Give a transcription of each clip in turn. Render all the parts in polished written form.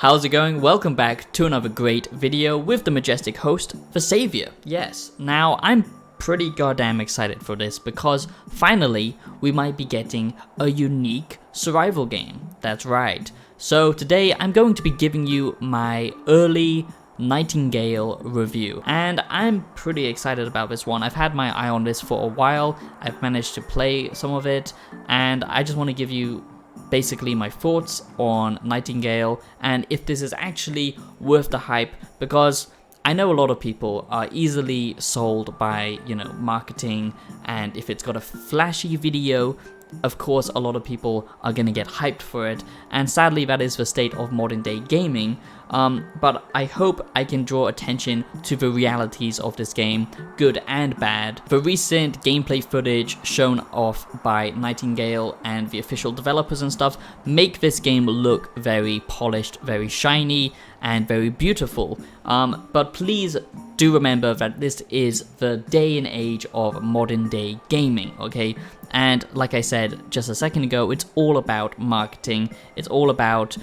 How's it going? Welcome back to another great video with the majestic host, the Savior. Yes, now I'm pretty goddamn excited for this because finally we might be getting a unique survival game. That's right. So today I'm going to be giving you my early Nightingale review, and I'm pretty excited about this one. I've had my eye on this for a while. I've managed to play some of it, and I just want to give you basically my thoughts on Nightingale and if this is actually worth the hype, because I know a lot of people are easily sold by, marketing, and if it's got a flashy video, of course a lot of people are gonna get hyped for it, and sadly that is the state of modern day gaming. But I hope I can draw attention to the realities of this game, good and bad. The recent gameplay footage shown off by Nightingale and the official developers and stuff make this game look very polished, very shiny, and very beautiful. But please do remember that this is the day and age of modern day gaming, okay? And like I said just a second ago, it's all about marketing. It's all about,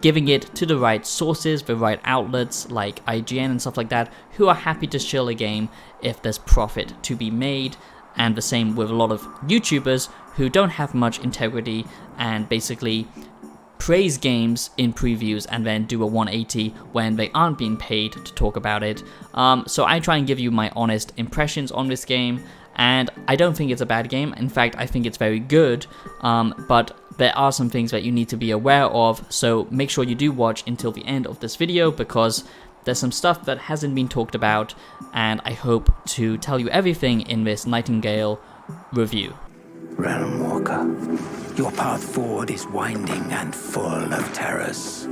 giving it to the right sources, the right outlets like IGN and stuff like that, who are happy to shill a game if there's profit to be made. And the same with a lot of YouTubers who don't have much integrity and basically praise games in previews and then do a 180 when they aren't being paid to talk about it. So I try and give you my honest impressions on this game, and I don't think it's a bad game. In fact, I think it's very good, but there are some things that you need to be aware of, so make sure you do watch until the end of this video, because there's some stuff that hasn't been talked about, and I hope to tell you everything in this Nightingale review. Realm Walker, your path forward is winding and full of terrors.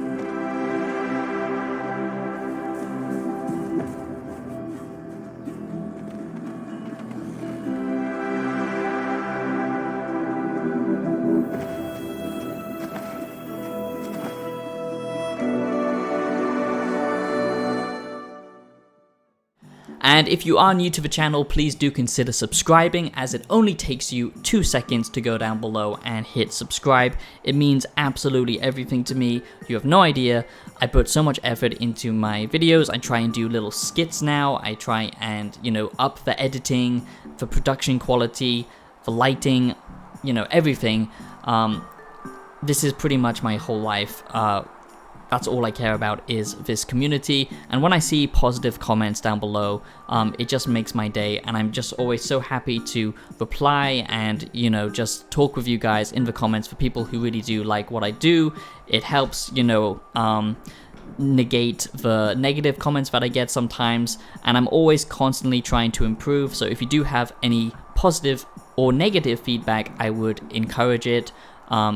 And if you are new to the channel, please do consider subscribing, as it only takes you 2 seconds to go down below and hit subscribe. It means absolutely everything to me. You have no idea. I put so much effort into my videos. I try and do little skits now. I try and, up the editing, the production quality, the lighting, everything. This is pretty much my whole life. That's all I care about is this community, and when I see positive comments down below, it just makes my day, and I'm just always so happy to reply and, just talk with you guys in the comments. For people who really do like what I do, it helps, negate the negative comments that I get sometimes, and I'm always constantly trying to improve. So if you do have any positive or negative feedback, I would encourage it.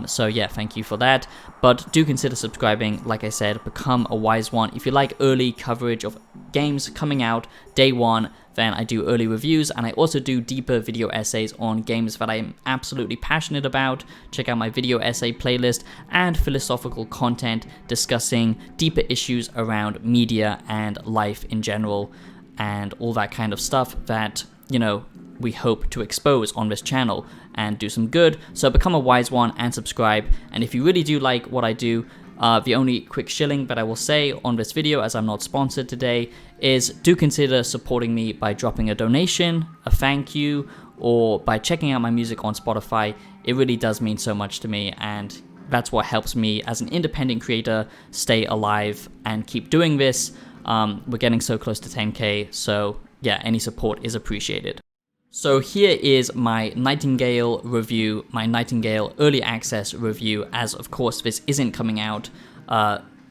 So yeah, thank you for that, but do consider subscribing. Like I said, become a wise one. If you like early coverage of games coming out day one, then I do early reviews, and I also do deeper video essays on games that I'm absolutely passionate about. Check out my video essay playlist and philosophical content discussing deeper issues around media and life in general, and all that kind of stuff that, we hope to expose on this channel and do some good. So become a wise one and subscribe. And if you really do like what I do, the only quick shilling that I will say on this video, as I'm not sponsored today, is do consider supporting me by dropping a donation, a thank you, or by checking out my music on Spotify. It really does mean so much to me, and that's what helps me as an independent creator stay alive and keep doing this. We're getting so close to 10K, so yeah, any support is appreciated. So here is my Nightingale review, my Nightingale Early Access review, as of course this isn't coming out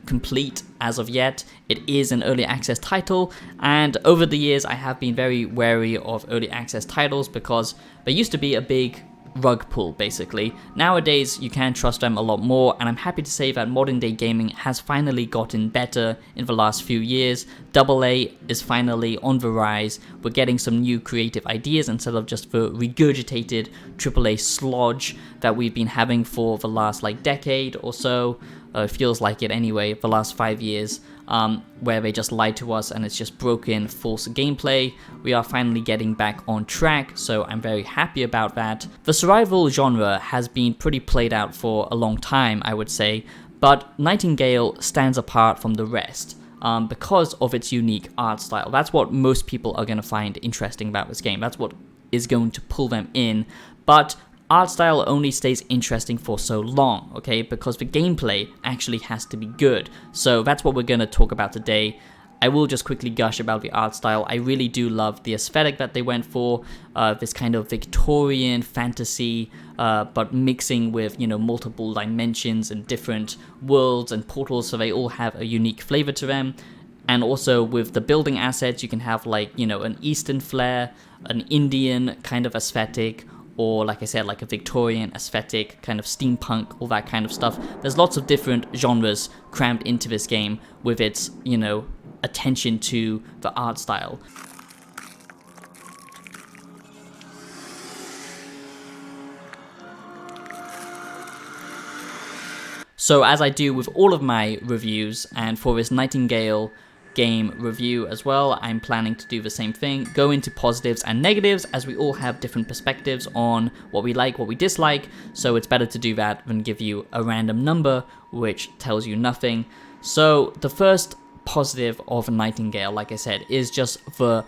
complete as of yet. It is an Early Access title, and over the years I have been very wary of Early Access titles because there used to be a big rug pull, basically. Nowadays you can trust them a lot more, and I'm happy to say that modern day gaming has finally gotten better in the last few years. AA is finally on the rise. We're getting some new creative ideas instead of just the regurgitated AAA slodge that we've been having for the last decade or so. It feels like it anyway, the last 5 years. Where they just lie to us and it's just broken, false gameplay. We are finally getting back on track, so I'm very happy about that. The survival genre has been pretty played out for a long time, I would say, But Nightingale stands apart from the rest because of its unique art style. That's what most people are going to find interesting about this game. That's what is going to pull them in. But art style only stays interesting for so long, okay? Because the gameplay actually has to be good. So that's what we're going to talk about today. I will just quickly gush about the art style. I really do love the aesthetic that they went for, this kind of Victorian fantasy, but mixing with, you know, multiple dimensions and different worlds and portals, so they all have a unique flavor to them. And also with the building assets, you can have, like, you know, an Eastern flair, an Indian kind of aesthetic, or like I said, like a Victorian aesthetic, kind of steampunk, all that kind of stuff. There's lots of different genres crammed into this game with its, you know, attention to the art style. So as I do with all of my reviews, and for this Nightingale game review as well, I'm planning to do the same thing, go into positives and negatives, as we all have different perspectives on what we like, what we dislike, so it's better to do that than give you a random number which tells you nothing. So the first positive of Nightingale, like I said, is just the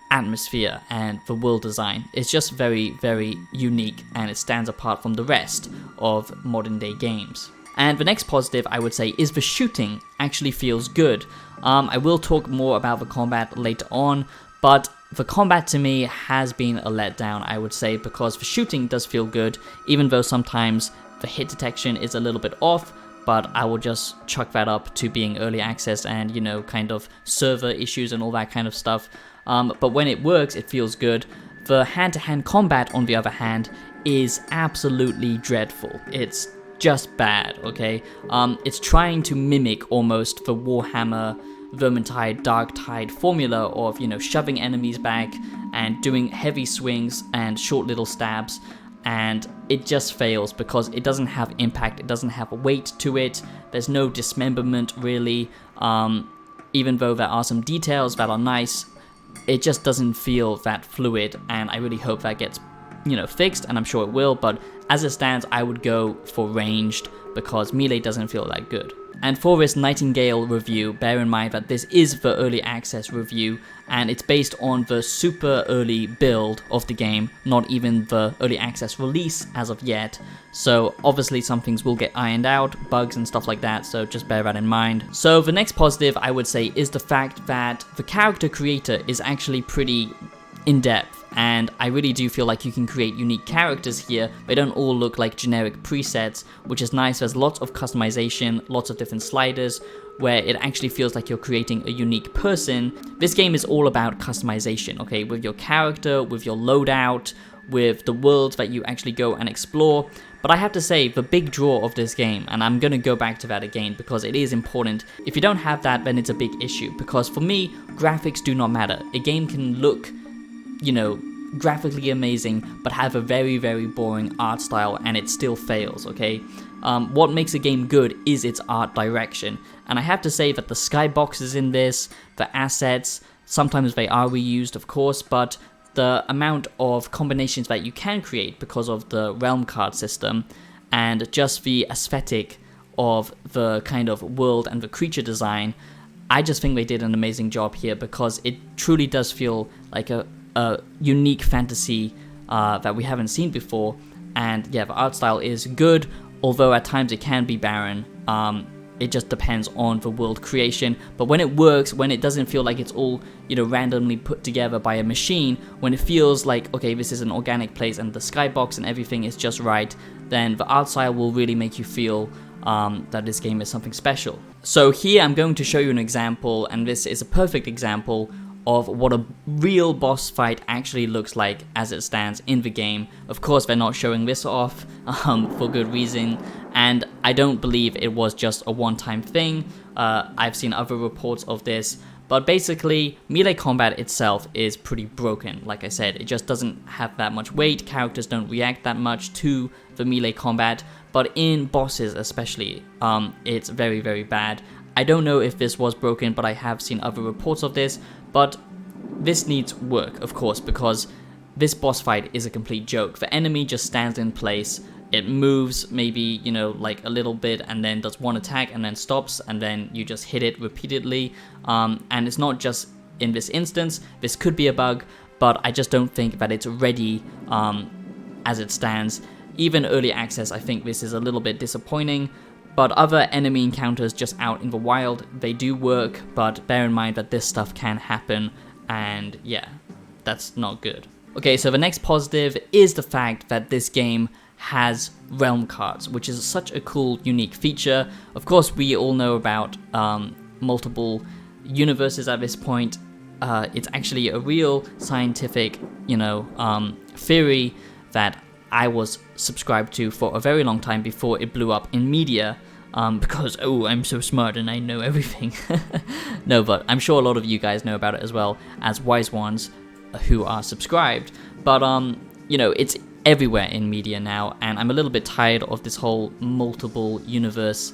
atmosphere and the world design. It's just very, very unique, and it stands apart from the rest of modern day games. And the next positive, I would say, is the shooting actually feels good. I will talk more about the combat later on, but the combat to me has been a letdown, I would say, because the shooting does feel good, even though sometimes the hit detection is a little bit off. But I will just chuck that up to being early access and, you know, kind of server issues and all that kind of stuff. But when it works, it feels good. The hand-to-hand combat, on the other hand, is absolutely dreadful. It's just bad, okay? It's trying to mimic almost the Warhammer Vermintide Darktide formula of, you know, shoving enemies back and doing heavy swings and short little stabs. And it just fails because it doesn't have impact, it doesn't have weight to it, there's no dismemberment really, even though there are some details that are nice, it just doesn't feel that fluid, and I really hope that gets, you know, fixed, and I'm sure it will, but as it stands, I would go for ranged because melee doesn't feel that good. And for this Nightingale review, bear in mind that this is the early access review, and it's based on the super early build of the game, not even the early access release as of yet. So obviously some things will get ironed out, bugs and stuff like that, so just bear that in mind. So the next positive, I would say, is the fact that the character creator is actually pretty in-depth, and I really do feel like you can create unique characters here. They don't all look like generic presets, which is nice. There's lots of customization, lots of different sliders, where it actually feels like you're creating a unique person. This game is all about customization, okay, with your character, with your loadout, with the worlds that you actually go and explore. But I have to say, the big draw of this game, and I'm going to go back to that again because it is important, if you don't have that, then it's a big issue, because for me, graphics do not matter. A game can look, you know, graphically amazing, but have a very, very boring art style, and it still fails, okay? What makes a game good is its art direction, and I have to say that the skyboxes in this, the assets, sometimes they are reused, of course, but the amount of combinations that you can create because of the realm card system, and just the aesthetic of the kind of world and the creature design, I just think they did an amazing job here, because it truly does feel like a unique fantasy that we haven't seen before. And yeah, the art style is good, although at times it can be barren. It just depends on the world creation, but when it works, when it doesn't feel like it's all, you know, randomly put together by a machine, when it feels like, okay, this is an organic place and the skybox and everything is just right, then the art style will really make you feel that this game is something special. So here I'm going to show you an example, and this is a perfect example of what a real boss fight actually looks like as it stands in the game. Of course, they're not showing this off for good reason, and I don't believe it was just a one-time thing. I've seen other reports of this, but basically, melee combat itself is pretty broken. Like I said, it just doesn't have that much weight, characters don't react that much to the melee combat, but in bosses especially, it's very, very bad. I don't know if this was broken, but I have seen other reports of this, but this needs work, of course, because this boss fight is a complete joke. The enemy just stands in place. it moves maybe, you know, like a little bit and then does one attack and then stops, and then you just hit it repeatedly. And it's not just in this instance, this could be a bug, but I just don't think that it's ready as it stands. Even early access, I think this is a little bit disappointing, but other enemy encounters just out in the wild, they do work, but bear in mind that this stuff can happen, and yeah, that's not good. Okay, so the next positive is the fact that this game has realm cards, which is such a cool, unique feature. Of course, we all know about multiple universes at this point. It's actually a real scientific, you know, theory that I was subscribed to for a very long time before it blew up in media, because, oh, I'm so smart and I know everything. No, but I'm sure a lot of you guys know about it as well as wise ones who are subscribed. But, you know, it's everywhere in media now, and I'm a little bit tired of this whole multiple universe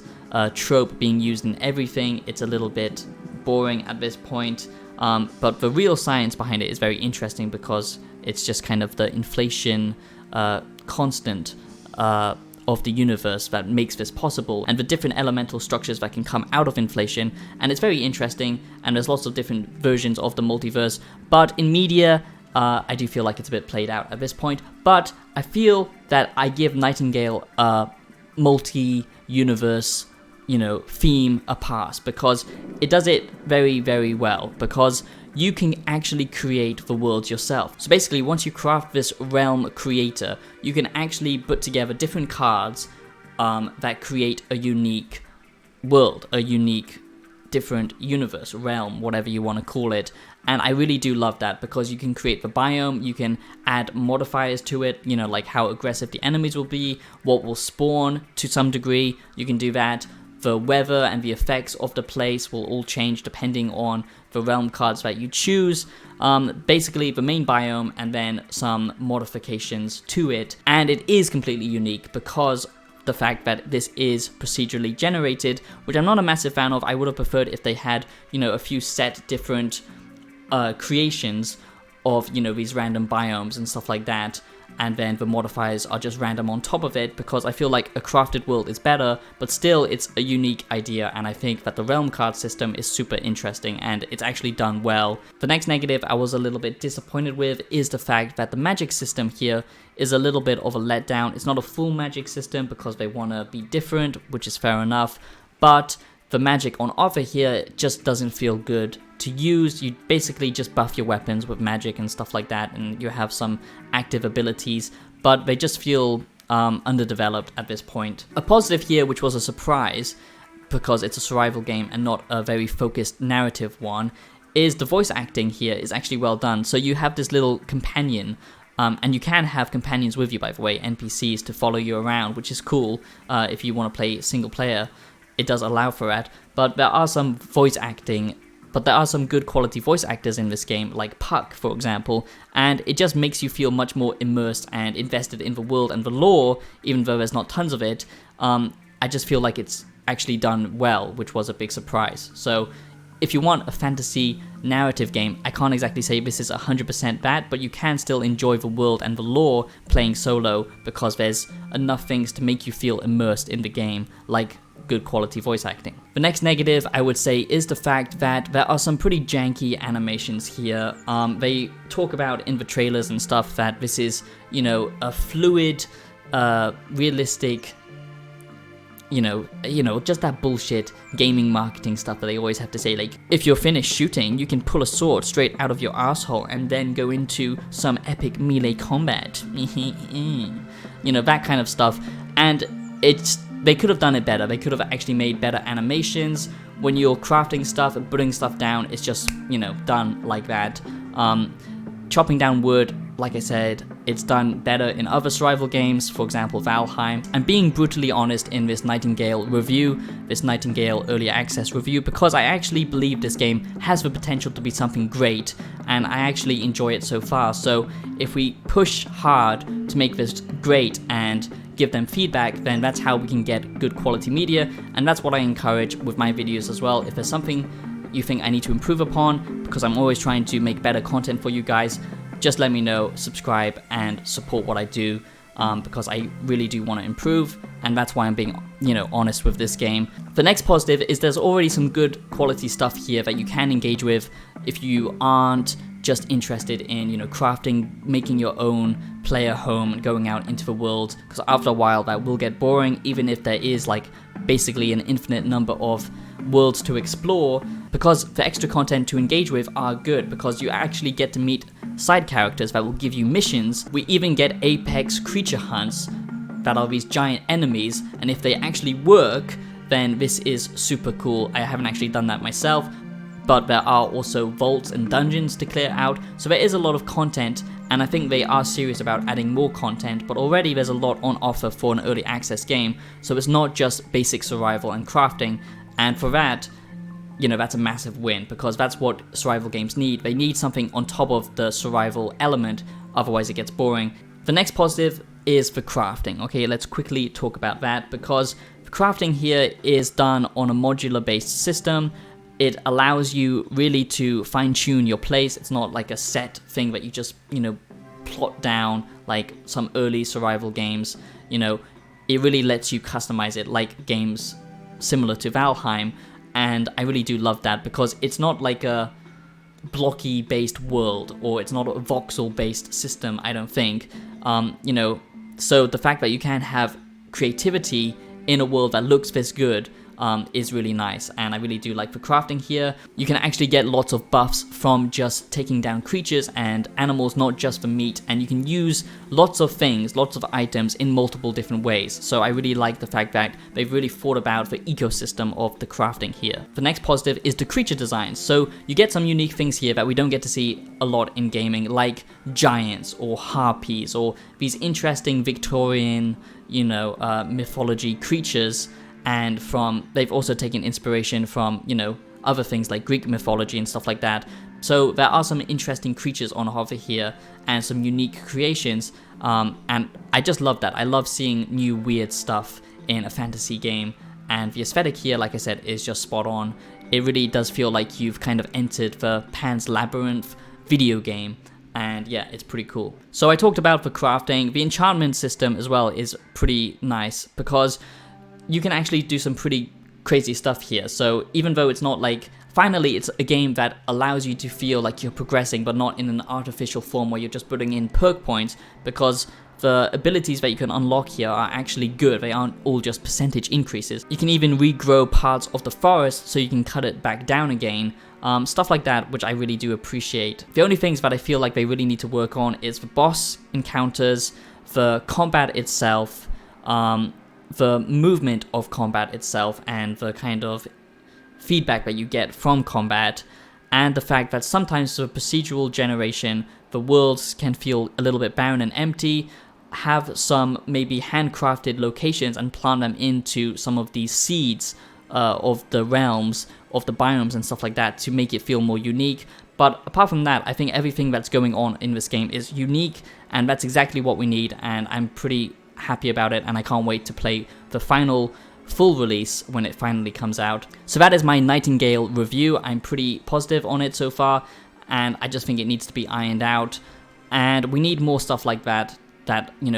trope being used in everything. It's a little bit boring at this point, but the real science behind it is very interesting because it's just kind of the inflation constant of the universe that makes this possible, and the different elemental structures that can come out of inflation, and it's very interesting, and there's lots of different versions of the multiverse. But in media, I do feel like it's a bit played out at this point, but I feel that I give Nightingale a multi-universe, you know, theme a pass, because it does it very, very well, because you can actually create the worlds yourself. So basically, once you craft this realm creator, you can actually put together different cards that create a unique world, a unique different universe, realm, whatever you want to call it. And I really do love that, because you can create the biome, you can add modifiers to it, you know, like how aggressive the enemies will be, what will spawn to some degree, you can do that. The weather and the effects of the place will all change depending on the realm cards that you choose. Basically, the main biome and then some modifications to it. And it is completely unique because the fact that this is procedurally generated, which I'm not a massive fan of. I would have preferred if they had, you know, a few set different creations of, you know, these random biomes and stuff like that, and then the modifiers are just random on top of it, because I feel like a crafted world is better, but still it's a unique idea, and I think that the realm card system is super interesting and it's actually done well. The next negative I was a little bit disappointed with is the fact that the magic system here is a little bit of a letdown. It's not a full magic system because they want to be different, which is fair enough, but the magic on offer here just doesn't feel good to use. You basically just buff your weapons with magic and stuff like that, and you have some active abilities, but they just feel underdeveloped at this point. A positive here, which was a surprise because it's a survival game and not a very focused narrative one, is the voice acting here is actually well done. So you have this little companion, and you can have companions with you, by the way, NPCs to follow you around, which is cool if you want to play single player. It does allow for that, but there are some good quality voice actors in this game, like Puck, for example, and it just makes you feel much more immersed and invested in the world and the lore, even though there's not tons of it. I just feel like it's actually done well, which was a big surprise. So if you want a fantasy narrative game, I can't exactly say this is 100% that, but you can still enjoy the world and the lore playing solo, because there's enough things to make you feel immersed in the game, like good quality voice acting. The next negative, I would say, is the fact that there are some pretty janky animations here. They talk about in the trailers and stuff that this is, you know, a fluid, realistic, you know, just that bullshit gaming marketing stuff that they always have to say, like, if you're finished shooting, you can pull a sword straight out of your asshole and then go into some epic melee combat. You know, that kind of stuff. And they could have done it better. They could have actually made better animations. When you're crafting stuff and putting stuff down, it's just, you know, done like that. Chopping down wood, like I said, it's done better in other survival games, for example Valheim. And being brutally honest in this Nightingale review, this Nightingale Early Access review, because I actually believe this game has the potential to be something great, and I actually enjoy it so far. So if we push hard to make this great and give them feedback, then that's how we can get good quality media, and that's what I encourage with my videos as well. If there's something you think I need to improve upon, because I'm always trying to make better content for you guys, just let me know, subscribe, and support what I do. because I really do want to improve, and that's why I'm being, honest with this game. The next positive is there's already some good quality stuff here that you can engage with if you aren't just interested in, crafting, making your own player home and going out into the world, because after a while that will get boring, even if there is like basically an infinite number of worlds to explore, because the extra content to engage with are good, because you actually get to meet side characters that will give you missions. We even get apex creature hunts that are these giant enemies, and if they actually work, then this is super cool. I haven't actually done that myself, but there are also vaults and dungeons to clear out, so there is a lot of content, and I think they are serious about adding more content, but already there's a lot on offer for an early access game, so it's not just basic survival and crafting, and for that, that's a massive win, because that's what survival games need. They need something on top of the survival element, otherwise it gets boring. The next positive is the crafting. Okay, let's quickly talk about that, because the crafting here is done on a modular based system. It allows you really to fine-tune your place. It's not like a set thing that you just, plot down like some early survival games. It really lets you customize it like games similar to Valheim, and I really do love that, because it's not like a blocky based world, or it's not a voxel based system, I don't think. So the fact that you can have creativity in a world that looks this good is really nice, and I really do like the crafting here. You can actually get lots of buffs from just taking down creatures and animals, not just for meat, and you can use lots of things, lots of items in multiple different ways. So I really like the fact that they've really thought about the ecosystem of the crafting here. The next positive is the creature design. So you get some unique things here that we don't get to see a lot in gaming, like giants or harpies or these interesting Victorian, mythology creatures. And they've also taken inspiration from, other things like Greek mythology and stuff like that. So there are some interesting creatures on offer here and some unique creations. And I just love that. I love seeing new weird stuff in a fantasy game. And the aesthetic here, like I said, is just spot on. It really does feel like you've kind of entered the Pan's Labyrinth video game. And yeah, it's pretty cool. So I talked about the crafting. The enchantment system as well is pretty nice, because you can actually do some pretty crazy stuff here. So even though it's not like, finally it's a game that allows you to feel like you're progressing, but not in an artificial form where you're just putting in perk points, because the abilities that you can unlock here are actually good. They aren't all just percentage increases. You can even regrow parts of the forest so you can cut it back down again. Stuff like that, which I really do appreciate. The only things that I feel like they really need to work on is the boss encounters, the combat itself, the movement of combat itself, and the kind of feedback that you get from combat, and the fact that sometimes the procedural generation, the worlds can feel a little bit barren and empty. Have some maybe handcrafted locations and plant them into some of these seeds of the realms, of the biomes and stuff like that, to make it feel more unique. But apart from that, I think everything that's going on in this game is unique, and that's exactly what we need, and I'm pretty happy about it, and I can't wait to play the final full release when it finally comes out. So that is my Nightingale review. I'm pretty positive on it so far, and I just think it needs to be ironed out, and we need more stuff like that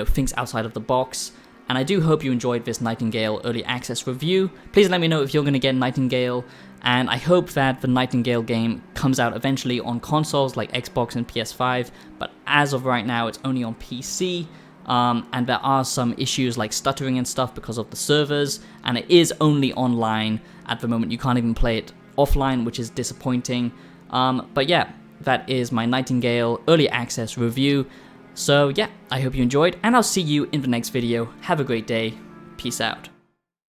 thinks outside of the box. And I do hope you enjoyed this Nightingale Early Access review. Please let me know if you're going to get Nightingale, and I hope that the Nightingale game comes out eventually on consoles like Xbox and PS5, but as of right now it's only on PC. And there are some issues like stuttering and stuff because of the servers, and it is only online at the moment. You can't even play it offline, which is disappointing. But yeah, that is my Nightingale Early Access review. So yeah, I hope you enjoyed, and I'll see you in the next video. Have a great day. Peace out.